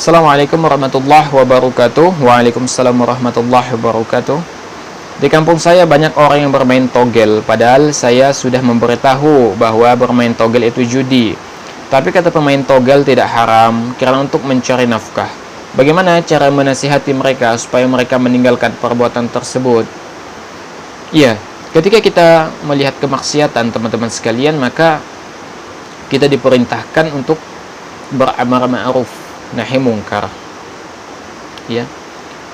Assalamualaikum warahmatullahi wabarakatuh. Waalaikumsalam warahmatullahi wabarakatuh. Di kampung saya banyak orang yang bermain togel, padahal saya sudah memberitahu bahwa bermain togel itu judi. Tapi kata pemain togel tidak haram karena untuk mencari nafkah. Bagaimana cara menasihati mereka supaya mereka meninggalkan perbuatan tersebut? Iya, ketika kita melihat kemaksiatan teman-teman sekalian, maka kita diperintahkan untuk beramar ma'ruf nahi mungkar. Ya.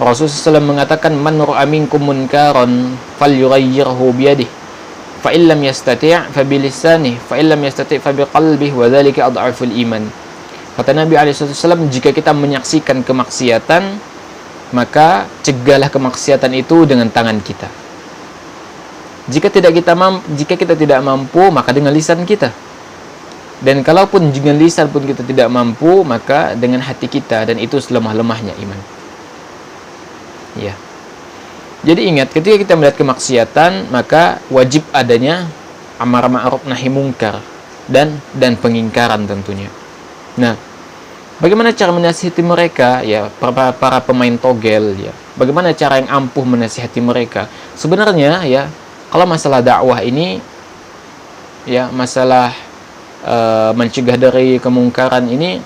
Rasulullah SAW mengatakan man ra'a minkum munkaran falyughayyirhu biyadihi fa illam yastati' fa bilisanihi fa illam yastati' fa biqalbihi wa dzalika adhaful iman. Kata Nabi SAW, jika kita menyaksikan kemaksiatan, maka cegahlah kemaksiatan itu dengan tangan kita. Jika kita tidak mampu, maka dengan lisan kita. Dan kalaupun dengan lisan pun kita tidak mampu, maka dengan hati kita, dan itu selemah-lemahnya iman. Ya. Jadi ingat, ketika kita melihat kemaksiatan, maka wajib adanya amar ma'ruf nahi mungkar dan pengingkaran tentunya. Nah, bagaimana cara menasihati mereka? Ya, para pemain togel, ya. Bagaimana cara yang ampuh menasihati mereka? Sebenarnya ya, kalau masalah dakwah ini, ya, masalah mencegah dari kemungkaran ini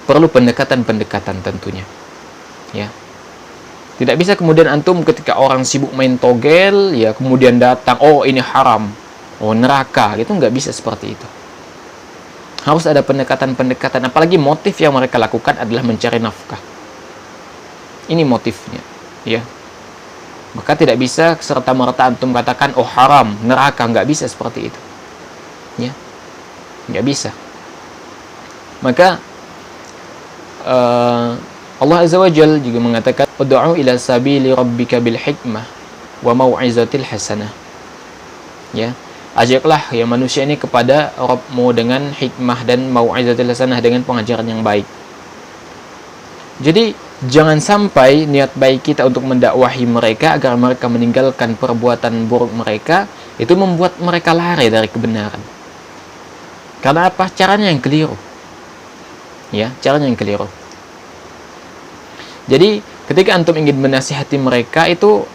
perlu pendekatan-pendekatan tentunya. Ya. Tidak bisa kemudian antum ketika orang sibuk main togel, ya kemudian datang, oh ini haram, oh neraka, itu nggak bisa seperti itu. Harus ada pendekatan-pendekatan, apalagi motif yang mereka lakukan adalah mencari nafkah. Ini motifnya, ya. Maka tidak bisa serta-merta antum katakan, oh haram, neraka, nggak bisa seperti itu. Ya, nggak bisa. Maka Allah Azza wa Jalla juga mengatakan, ud'u ila sabili rabbika bil hikmah wa mau'izatil hasanah. Ya, ajaklah ya manusia ini kepada Rabbmu dengan hikmah dan mau'izatil hasanah, dengan pengajaran yang baik. Jadi jangan sampai niat baik kita untuk mendakwahi mereka agar mereka meninggalkan perbuatan buruk mereka itu membuat mereka lari dari kebenaran. Karena apa? Caranya yang keliru. Ya, caranya yang keliru. Jadi, ketika antum ingin menasihati mereka itu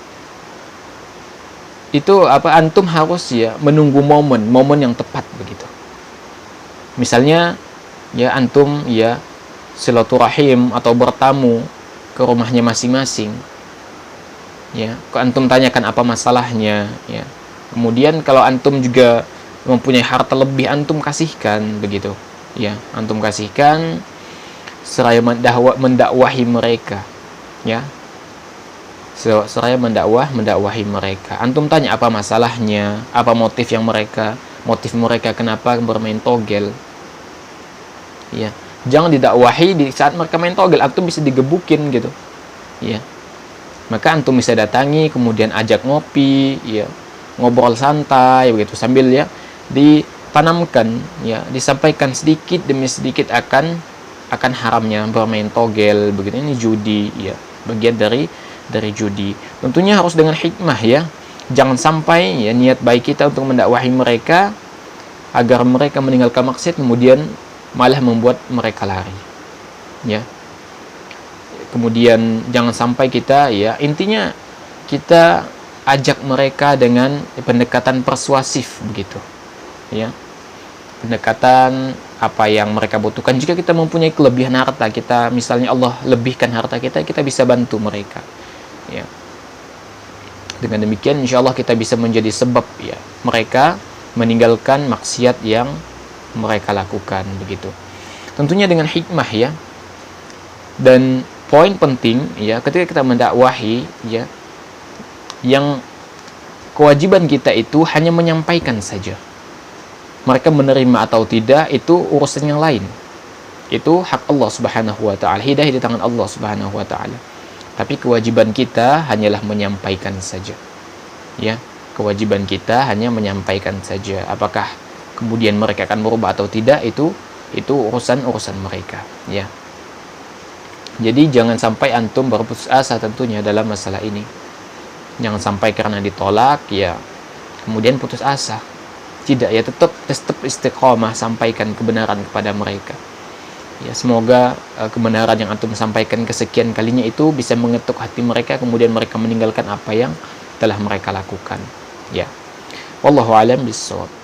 apa? Antum harus ya menunggu momen yang tepat begitu. Misalnya, ya antum ya silaturahim atau bertamu ke rumahnya masing-masing. Ya, antum tanyakan apa masalahnya, ya. Kemudian kalau antum juga mempunyai harta lebih, antum kasihkan begitu, ya, antum kasihkan seraya mendakwahi mereka, ya, seraya mendakwahi mereka. Antum tanya apa masalahnya, apa motif mereka kenapa bermain togel, ya. Jangan didakwahi di saat mereka main togel, antum bisa digebukin gitu, ya. Maka antum bisa datangi, kemudian ajak ngopi, ya, ngobrol santai begitu, sambil ya ditanamkan, ya, disampaikan sedikit demi sedikit akan haramnya bermain togel begitu. Ini judi, ya, bagian dari judi. Tentunya harus dengan hikmah, ya. Jangan sampai ya niat baik kita untuk mendakwahi mereka agar mereka meninggalkan maksiat kemudian malah membuat mereka lari, ya. Kemudian jangan sampai kita, ya, intinya kita ajak mereka dengan pendekatan persuasif begitu. Ya, pendekatan apa yang mereka butuhkan. Jika kita mempunyai kelebihan harta, kita misalnya Allah lebihkan harta kita bisa bantu mereka, ya. Dengan demikian insya Allah kita bisa menjadi sebab, ya, mereka meninggalkan maksiat yang mereka lakukan begitu. Tentunya dengan hikmah, ya. Dan poin penting, ya, ketika kita mendakwahi, ya, yang kewajiban kita itu hanya menyampaikan saja. Mereka menerima atau tidak itu urusan yang lain. Itu hak Allah Subhanahu wa taala. Hidayah di tangan Allah Subhanahu wa taala. Tapi kewajiban kita hanyalah menyampaikan saja. Ya, kewajiban kita hanya menyampaikan saja. Apakah kemudian mereka akan berubah atau tidak itu urusan mereka, ya. Jadi jangan sampai antum berputus asa tentunya dalam masalah ini. Jangan sampai karena ditolak, ya, kemudian putus asa. Tidak, ya, tetap istiqomah, sampaikan kebenaran kepada mereka. Ya, semoga kebenaran yang antum sampaikan kesekian kalinya itu bisa mengetuk hati mereka, kemudian mereka meninggalkan apa yang telah mereka lakukan. Ya. Wallahu a'lam bishawab.